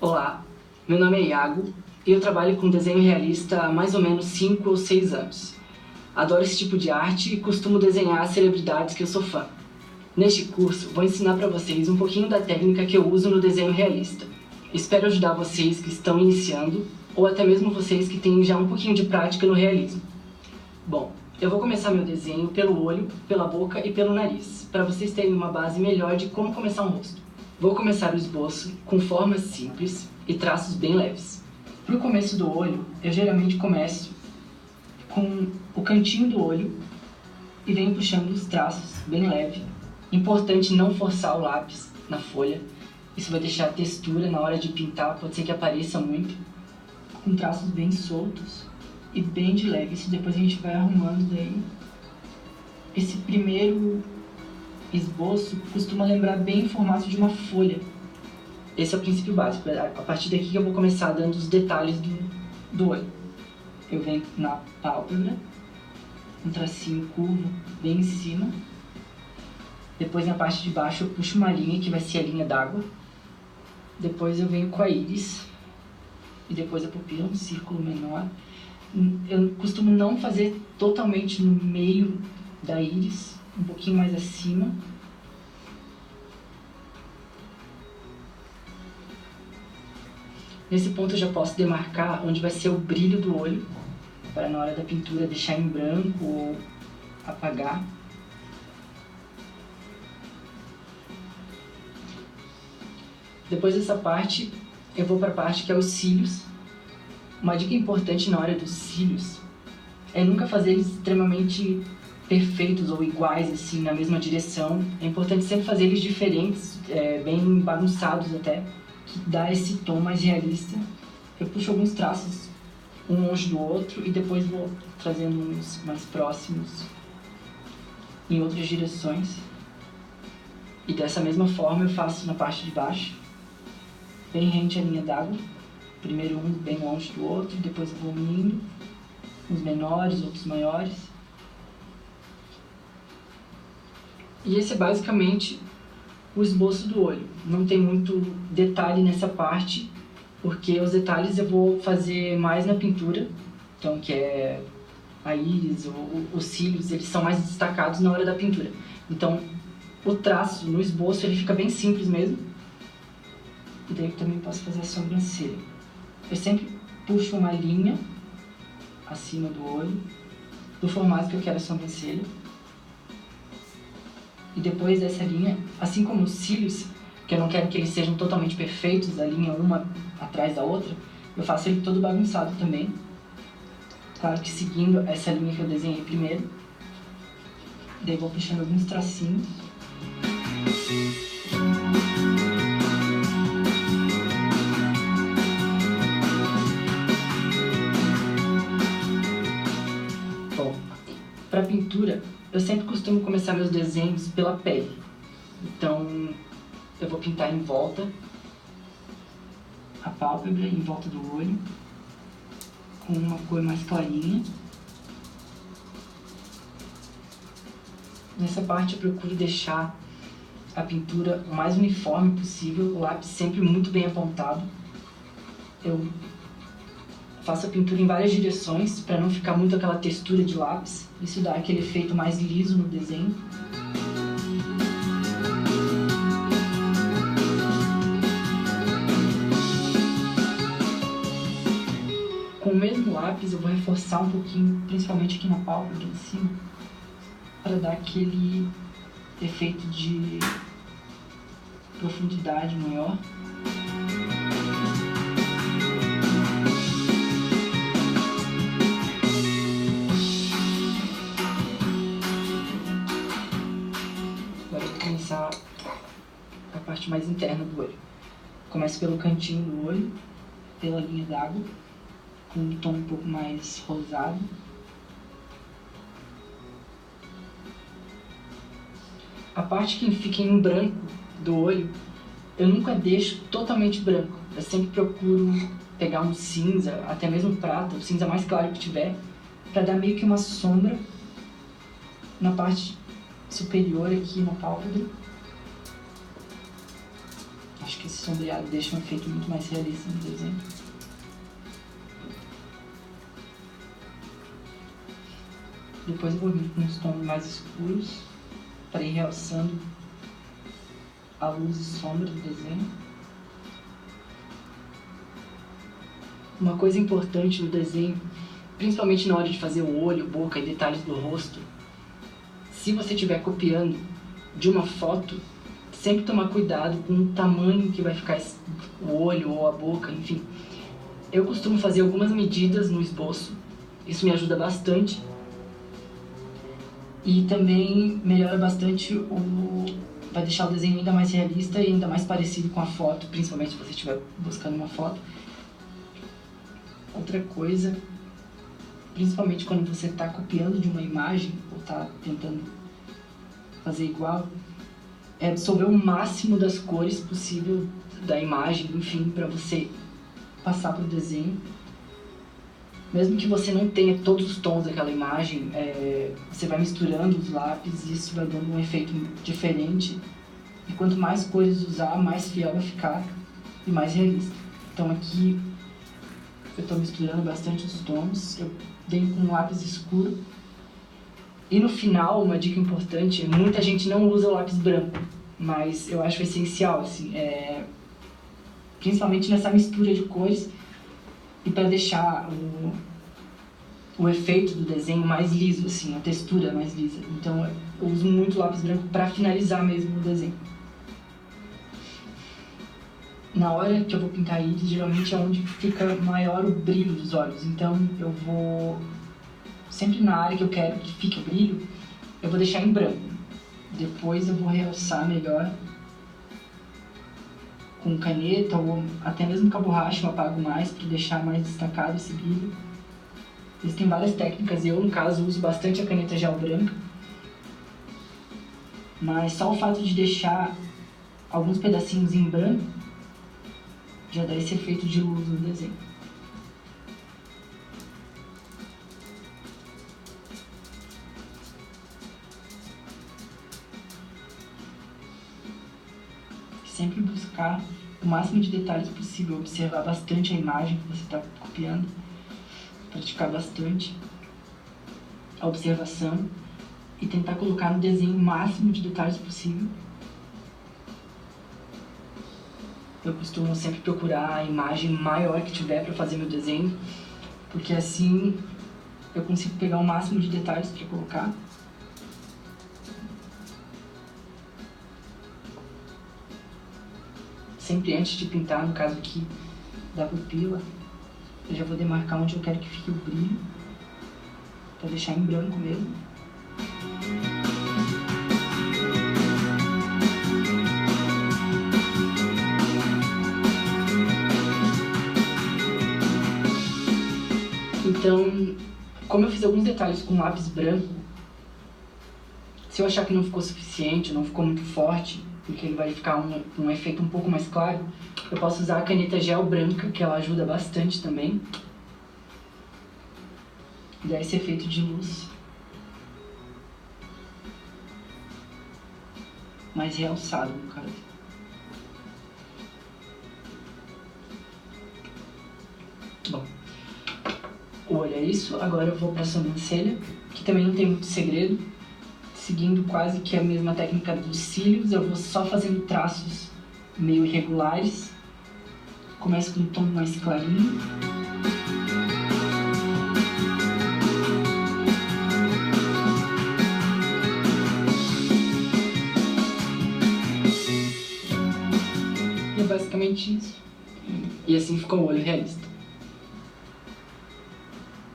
Olá, meu nome é Iago e eu trabalho com desenho realista há mais ou menos 5 ou 6 anos. Adoro esse tipo de arte e costumo desenhar celebridades que eu sou fã. Neste curso, vou ensinar para vocês um pouquinho da técnica que eu uso no desenho realista. Espero ajudar vocês que estão iniciando ou até mesmo vocês que têm já um pouquinho de prática no realismo. Bom, eu vou começar meu desenho pelo olho, pela boca e pelo nariz, para vocês terem uma base melhor de como começar um rosto. Vou começar o esboço com formas simples e traços bem leves. Para o começo do olho, eu geralmente começo com o cantinho do olho e venho puxando os traços bem leve. Importante não forçar o lápis na folha, isso vai deixar a textura na hora de pintar, pode ser que apareça muito. Com traços bem soltos e bem de leve, isso depois a gente vai arrumando daí. Esse primeiro esboço costuma lembrar bem o formato de uma folha. Esse é o princípio básico. A partir daqui que eu vou começar dando os detalhes do olho. Eu venho na pálpebra, um tracinho curvo bem em cima. Depois na parte de baixo eu puxo uma linha que vai ser a linha d'água. Depois eu venho com a íris. E depois a pupila, um círculo menor. Eu costumo não fazer totalmente no meio da íris, um pouquinho mais acima. Nesse ponto eu já posso demarcar onde vai ser o brilho do olho, para na hora da pintura deixar em branco ou apagar. Depois dessa parte, eu vou para a parte que é os cílios. Uma dica importante na hora dos cílios é nunca fazer eles extremamente perfeitos ou iguais, assim, na mesma direção. É importante sempre fazer eles diferentes, bem bagunçados até, que dá esse tom mais realista. Eu puxo alguns traços um longe do outro e depois vou trazendo uns mais próximos em outras direções. E dessa mesma forma eu faço na parte de baixo, bem rente à linha d'água. Primeiro um bem longe do outro, depois eu vou unindo, uns menores, outros maiores. E esse é basicamente o esboço do olho. Não tem muito detalhe nessa parte, porque os detalhes eu vou fazer mais na pintura, então que é a íris ou os cílios, eles são mais destacados na hora da pintura. Então o traço no esboço ele fica bem simples mesmo. E daí eu também posso fazer a sobrancelha. Eu sempre puxo uma linha acima do olho, do formato que eu quero a sobrancelha. E depois dessa linha, assim como os cílios, que eu não quero que eles sejam totalmente perfeitos, a linha uma atrás da outra, eu faço ele todo bagunçado também. Claro que seguindo essa linha que eu desenhei primeiro. Daí vou puxando alguns tracinhos. Bom, para pintura, eu sempre costumo começar meus desenhos pela pele. Então, eu vou pintar em volta a pálpebra, em volta do olho, com uma cor mais clarinha. Nessa parte eu procuro deixar a pintura o mais uniforme possível, o lápis sempre muito bem apontado. Eu faço a pintura em várias direções para não ficar muito aquela textura de lápis. Isso dá aquele efeito mais liso no desenho. Com o mesmo lápis eu vou reforçar um pouquinho, principalmente aqui na pálpebra em cima, para dar aquele efeito de profundidade maior. Agora eu vou começar a parte mais interna do olho. Começo pelo cantinho do olho, pela linha d'água, com um tom um pouco mais rosado. A parte que fica em branco do olho, eu nunca deixo totalmente branco. Eu sempre procuro pegar um cinza, até mesmo prata, o cinza mais claro que tiver, para dar meio que uma sombra na parte superior aqui na pálpebra. Acho que esse sombreado deixa um efeito muito mais realista no desenho. Depois eu vou vir com uns tons mais escuros para ir realçando a luz e sombra do desenho. Uma coisa importante no desenho, principalmente na hora de fazer o olho, boca e detalhes do rosto, se você estiver copiando de uma foto, sempre tomar cuidado com o tamanho que vai ficar o olho ou a boca, enfim. Eu costumo fazer algumas medidas no esboço, isso me ajuda bastante. E também melhora bastante vai deixar o desenho ainda mais realista e ainda mais parecido com a foto, principalmente se você estiver buscando uma foto. Outra coisa, principalmente quando você está copiando de uma imagem ou está tentando fazer igual, é absorver o máximo das cores possível da imagem, enfim, para você passar para o desenho. Mesmo que você não tenha todos os tons daquela imagem, você vai misturando os lápis e isso vai dando um efeito diferente. E quanto mais cores usar, mais fiel vai ficar e mais realista. Então aqui eu estou misturando bastante os tons, eu dei com um lápis escuro. E no final, uma dica importante, muita gente não usa o lápis branco, mas eu acho essencial, assim, principalmente nessa mistura de cores. E para deixar o efeito do desenho mais liso, assim, a textura mais lisa. Então eu uso muito lápis branco para finalizar mesmo o desenho. Na hora que eu vou pintar a íris, geralmente é onde fica maior o brilho dos olhos. Então eu vou, sempre na área que eu quero que fique o brilho, eu vou deixar em branco. Depois eu vou realçar melhor com caneta ou até mesmo com a borracha eu apago mais para deixar mais destacado esse brilho. Existem várias técnicas e eu, no caso, uso bastante a caneta gel branca. Mas só o fato de deixar alguns pedacinhos em branco já dá esse efeito de luz no desenho. Sempre buscar o máximo de detalhes possível, observar bastante a imagem que você está copiando, praticar bastante a observação e tentar colocar no desenho o máximo de detalhes possível. Eu costumo sempre procurar a imagem maior que tiver para fazer meu desenho, porque assim eu consigo pegar o máximo de detalhes para colocar. Sempre antes de pintar, no caso aqui da pupila, eu já vou demarcar onde eu quero que fique o brilho, para deixar em branco mesmo. Então, como eu fiz alguns detalhes com lápis branco, se eu achar que não ficou suficiente, não ficou muito forte, porque ele vai ficar um efeito um pouco mais claro, eu posso usar a caneta gel branca, que ela ajuda bastante também. E dá esse efeito de luz mais realçado, no caso. Bom, o olho é isso. Agora eu vou para a sobrancelha, que também não tem muito segredo. Seguindo quase que a mesma técnica dos cílios, eu vou só fazendo traços meio irregulares. Começo com um tom mais clarinho. E é basicamente isso. E assim ficou o olho realista.